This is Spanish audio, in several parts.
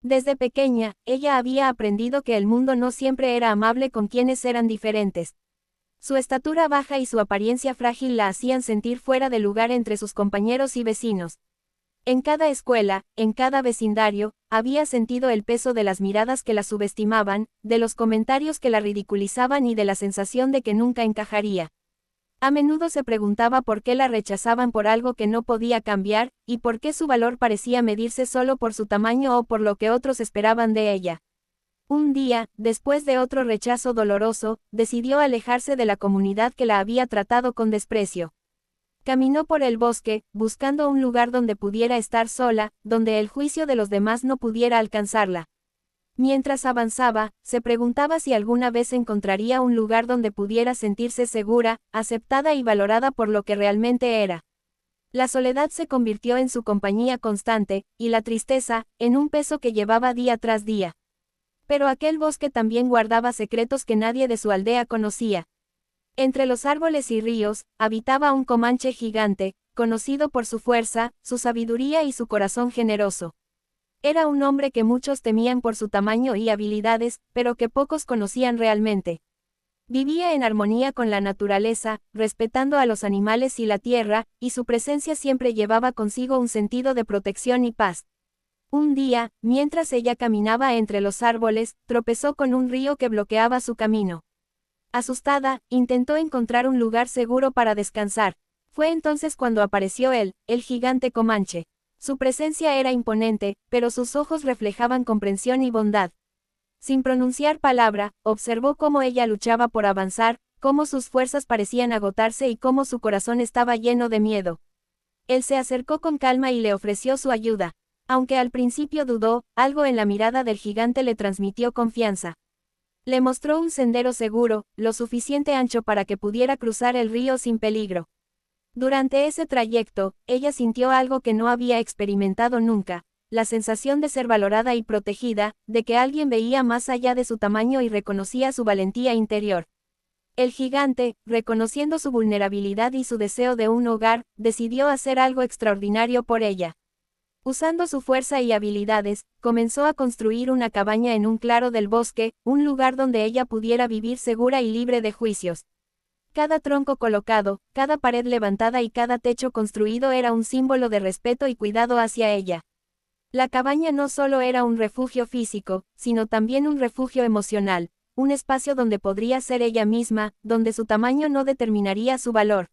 Desde pequeña, ella había aprendido que el mundo no siempre era amable con quienes eran diferentes. Su estatura baja y su apariencia frágil la hacían sentir fuera de lugar entre sus compañeros y vecinos. En cada escuela, en cada vecindario, había sentido el peso de las miradas que la subestimaban, de los comentarios que la ridiculizaban y de la sensación de que nunca encajaría. A menudo se preguntaba por qué la rechazaban por algo que no podía cambiar, y por qué su valor parecía medirse solo por su tamaño o por lo que otros esperaban de ella. Un día, después de otro rechazo doloroso, decidió alejarse de la comunidad que la había tratado con desprecio. Caminó por el bosque, buscando un lugar donde pudiera estar sola, donde el juicio de los demás no pudiera alcanzarla. Mientras avanzaba, se preguntaba si alguna vez encontraría un lugar donde pudiera sentirse segura, aceptada y valorada por lo que realmente era. La soledad se convirtió en su compañía constante, y la tristeza, en un peso que llevaba día tras día. Pero aquel bosque también guardaba secretos que nadie de su aldea conocía. Entre los árboles y ríos, habitaba un comanche gigante, conocido por su fuerza, su sabiduría y su corazón generoso. Era un hombre que muchos temían por su tamaño y habilidades, pero que pocos conocían realmente. Vivía en armonía con la naturaleza, respetando a los animales y la tierra, y su presencia siempre llevaba consigo un sentido de protección y paz. Un día, mientras ella caminaba entre los árboles, tropezó con un río que bloqueaba su camino. Asustada, intentó encontrar un lugar seguro para descansar. Fue entonces cuando apareció él, el gigante Comanche. Su presencia era imponente, pero sus ojos reflejaban comprensión y bondad. Sin pronunciar palabra, observó cómo ella luchaba por avanzar, cómo sus fuerzas parecían agotarse y cómo su corazón estaba lleno de miedo. Él se acercó con calma y le ofreció su ayuda. Aunque al principio dudó, algo en la mirada del gigante le transmitió confianza. Le mostró un sendero seguro, lo suficiente ancho para que pudiera cruzar el río sin peligro. Durante ese trayecto, ella sintió algo que no había experimentado nunca, la sensación de ser valorada y protegida, de que alguien veía más allá de su tamaño y reconocía su valentía interior. El gigante, reconociendo su vulnerabilidad y su deseo de un hogar, decidió hacer algo extraordinario por ella. Usando su fuerza y habilidades, comenzó a construir una cabaña en un claro del bosque, un lugar donde ella pudiera vivir segura y libre de juicios. Cada tronco colocado, cada pared levantada y cada techo construido era un símbolo de respeto y cuidado hacia ella. La cabaña no solo era un refugio físico, sino también un refugio emocional, un espacio donde podría ser ella misma, donde su tamaño no determinaría su valor.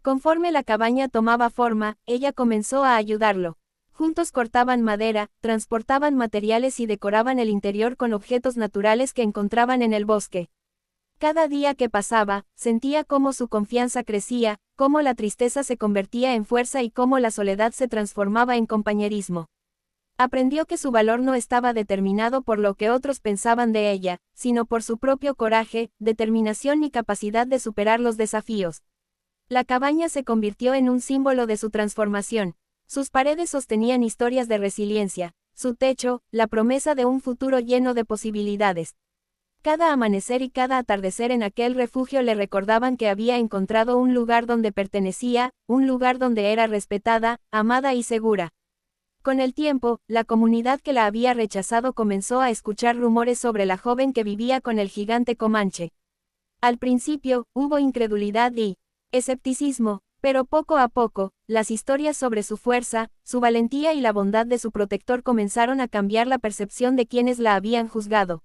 Conforme la cabaña tomaba forma, ella comenzó a ayudarlo. Juntos cortaban madera, transportaban materiales y decoraban el interior con objetos naturales que encontraban en el bosque. Cada día que pasaba, sentía cómo su confianza crecía, cómo la tristeza se convertía en fuerza y cómo la soledad se transformaba en compañerismo. Aprendió que su valor no estaba determinado por lo que otros pensaban de ella, sino por su propio coraje, determinación y capacidad de superar los desafíos. La cabaña se convirtió en un símbolo de su transformación. Sus paredes sostenían historias de resiliencia, su techo, la promesa de un futuro lleno de posibilidades. Cada amanecer y cada atardecer en aquel refugio le recordaban que había encontrado un lugar donde pertenecía, un lugar donde era respetada, amada y segura. Con el tiempo, la comunidad que la había rechazado comenzó a escuchar rumores sobre la joven que vivía con el gigante Comanche. Al principio, hubo incredulidad y escepticismo, pero poco a poco, las historias sobre su fuerza, su valentía y la bondad de su protector comenzaron a cambiar la percepción de quienes la habían juzgado.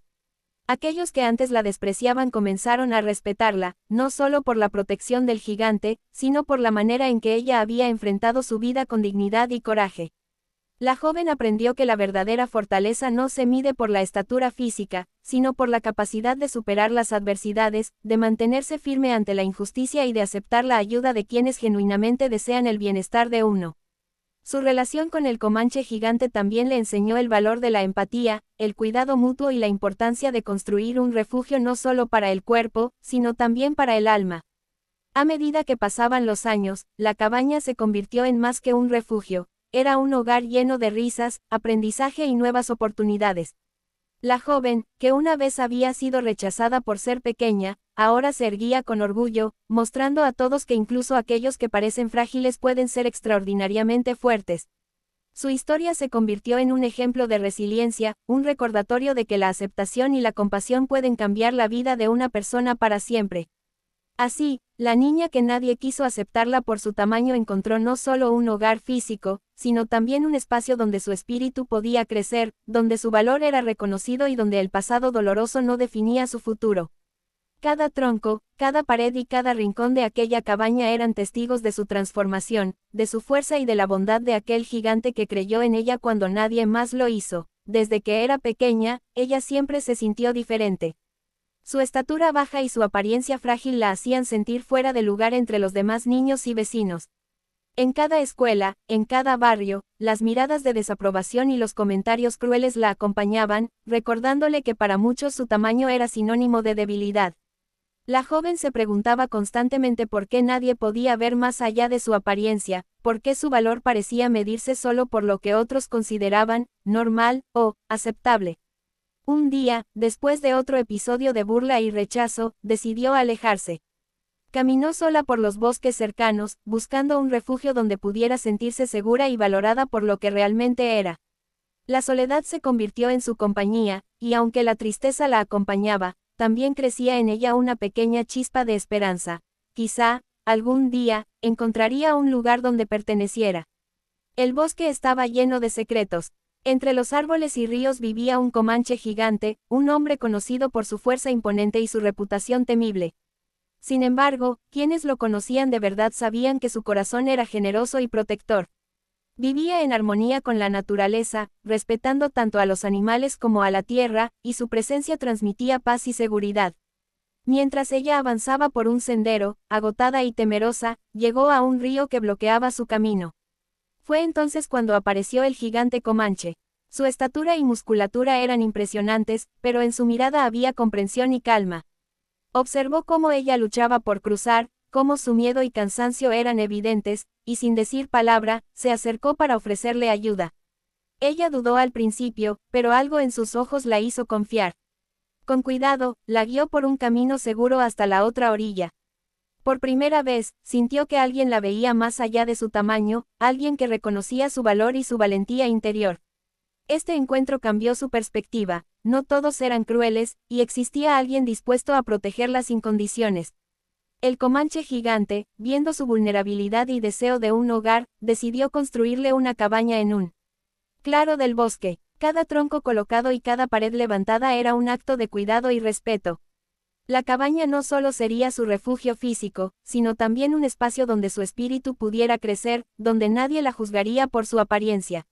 Aquellos que antes la despreciaban comenzaron a respetarla, no solo por la protección del gigante, sino por la manera en que ella había enfrentado su vida con dignidad y coraje. La joven aprendió que la verdadera fortaleza no se mide por la estatura física, sino por la capacidad de superar las adversidades, de mantenerse firme ante la injusticia y de aceptar la ayuda de quienes genuinamente desean el bienestar de uno. Su relación con el Comanche gigante también le enseñó el valor de la empatía, el cuidado mutuo y la importancia de construir un refugio no solo para el cuerpo, sino también para el alma. A medida que pasaban los años, la cabaña se convirtió en más que un refugio. Era un hogar lleno de risas, aprendizaje y nuevas oportunidades. La joven, que una vez había sido rechazada por ser pequeña, ahora se erguía con orgullo, mostrando a todos que incluso aquellos que parecen frágiles pueden ser extraordinariamente fuertes. Su historia se convirtió en un ejemplo de resiliencia, un recordatorio de que la aceptación y la compasión pueden cambiar la vida de una persona para siempre. Así, la niña que nadie quiso aceptarla por su tamaño encontró no solo un hogar físico, sino también un espacio donde su espíritu podía crecer, donde su valor era reconocido y donde el pasado doloroso no definía su futuro. Cada tronco, cada pared y cada rincón de aquella cabaña eran testigos de su transformación, de su fuerza y de la bondad de aquel gigante que creyó en ella cuando nadie más lo hizo. Desde que era pequeña, ella siempre se sintió diferente. Su estatura baja y su apariencia frágil la hacían sentir fuera de lugar entre los demás niños y vecinos. En cada escuela, en cada barrio, las miradas de desaprobación y los comentarios crueles la acompañaban, recordándole que para muchos su tamaño era sinónimo de debilidad. La joven se preguntaba constantemente por qué nadie podía ver más allá de su apariencia, por qué su valor parecía medirse solo por lo que otros consideraban normal o aceptable. Un día, después de otro episodio de burla y rechazo, decidió alejarse. Caminó sola por los bosques cercanos, buscando un refugio donde pudiera sentirse segura y valorada por lo que realmente era. La soledad se convirtió en su compañía, y aunque la tristeza la acompañaba, también crecía en ella una pequeña chispa de esperanza. Quizá, algún día, encontraría un lugar donde perteneciera. El bosque estaba lleno de secretos. Entre los árboles y ríos vivía un comanche gigante, un hombre conocido por su fuerza imponente y su reputación temible. Sin embargo, quienes lo conocían de verdad sabían que su corazón era generoso y protector. Vivía en armonía con la naturaleza, respetando tanto a los animales como a la tierra, y su presencia transmitía paz y seguridad. Mientras ella avanzaba por un sendero, agotada y temerosa, llegó a un río que bloqueaba su camino. Fue entonces cuando apareció el gigante comanche. Su estatura y musculatura eran impresionantes, pero en su mirada había comprensión y calma. Observó cómo ella luchaba por cruzar, cómo su miedo y cansancio eran evidentes, y sin decir palabra, se acercó para ofrecerle ayuda. Ella dudó al principio, pero algo en sus ojos la hizo confiar. Con cuidado, la guió por un camino seguro hasta la otra orilla. Por primera vez, sintió que alguien la veía más allá de su tamaño, alguien que reconocía su valor y su valentía interior. Este encuentro cambió su perspectiva, no todos eran crueles, y existía alguien dispuesto a protegerla sin condiciones. El comanche gigante, viendo su vulnerabilidad y deseo de un hogar, decidió construirle una cabaña en un claro del bosque. Cada tronco colocado y cada pared levantada era un acto de cuidado y respeto. La cabaña no solo sería su refugio físico, sino también un espacio donde su espíritu pudiera crecer, donde nadie la juzgaría por su apariencia.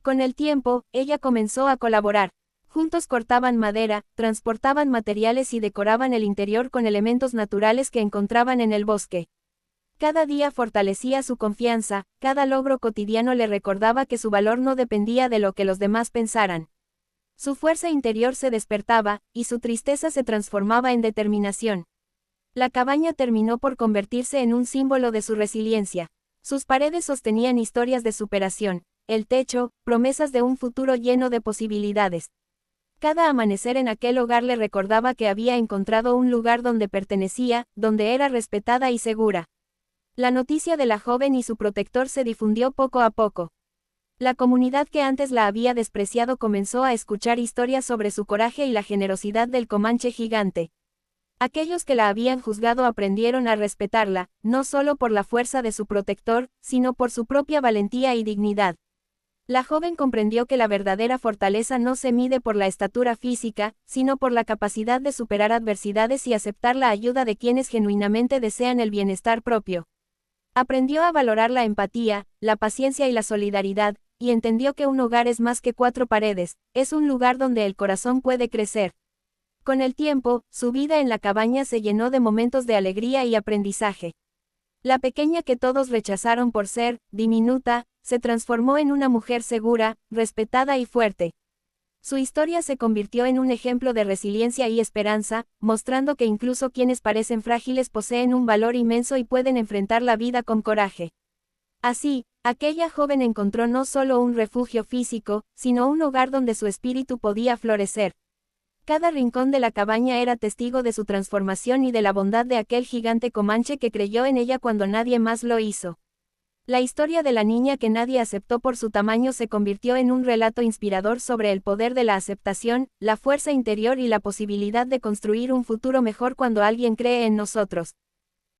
Con el tiempo, ella comenzó a colaborar. Juntos cortaban madera, transportaban materiales y decoraban el interior con elementos naturales que encontraban en el bosque. Cada día fortalecía su confianza, cada logro cotidiano le recordaba que su valor no dependía de lo que los demás pensaran. Su fuerza interior se despertaba, y su tristeza se transformaba en determinación. La cabaña terminó por convertirse en un símbolo de su resiliencia. Sus paredes sostenían historias de superación, el techo, promesas de un futuro lleno de posibilidades. Cada amanecer en aquel hogar le recordaba que había encontrado un lugar donde pertenecía, donde era respetada y segura. La noticia de la joven y su protector se difundió poco a poco. La comunidad que antes la había despreciado comenzó a escuchar historias sobre su coraje y la generosidad del comanche gigante. Aquellos que la habían juzgado aprendieron a respetarla, no solo por la fuerza de su protector, sino por su propia valentía y dignidad. La joven comprendió que la verdadera fortaleza no se mide por la estatura física, sino por la capacidad de superar adversidades y aceptar la ayuda de quienes genuinamente desean el bienestar propio. Aprendió a valorar la empatía, la paciencia y la solidaridad, y entendió que un hogar es más que 4 paredes, es un lugar donde el corazón puede crecer. Con el tiempo, su vida en la cabaña se llenó de momentos de alegría y aprendizaje. La pequeña que todos rechazaron por ser diminuta, se transformó en una mujer segura, respetada y fuerte. Su historia se convirtió en un ejemplo de resiliencia y esperanza, mostrando que incluso quienes parecen frágiles poseen un valor inmenso y pueden enfrentar la vida con coraje. Así, aquella joven encontró no solo un refugio físico, sino un hogar donde su espíritu podía florecer. Cada rincón de la cabaña era testigo de su transformación y de la bondad de aquel gigante comanche que creyó en ella cuando nadie más lo hizo. La historia de la niña que nadie aceptó por su tamaño se convirtió en un relato inspirador sobre el poder de la aceptación, la fuerza interior y la posibilidad de construir un futuro mejor cuando alguien cree en nosotros.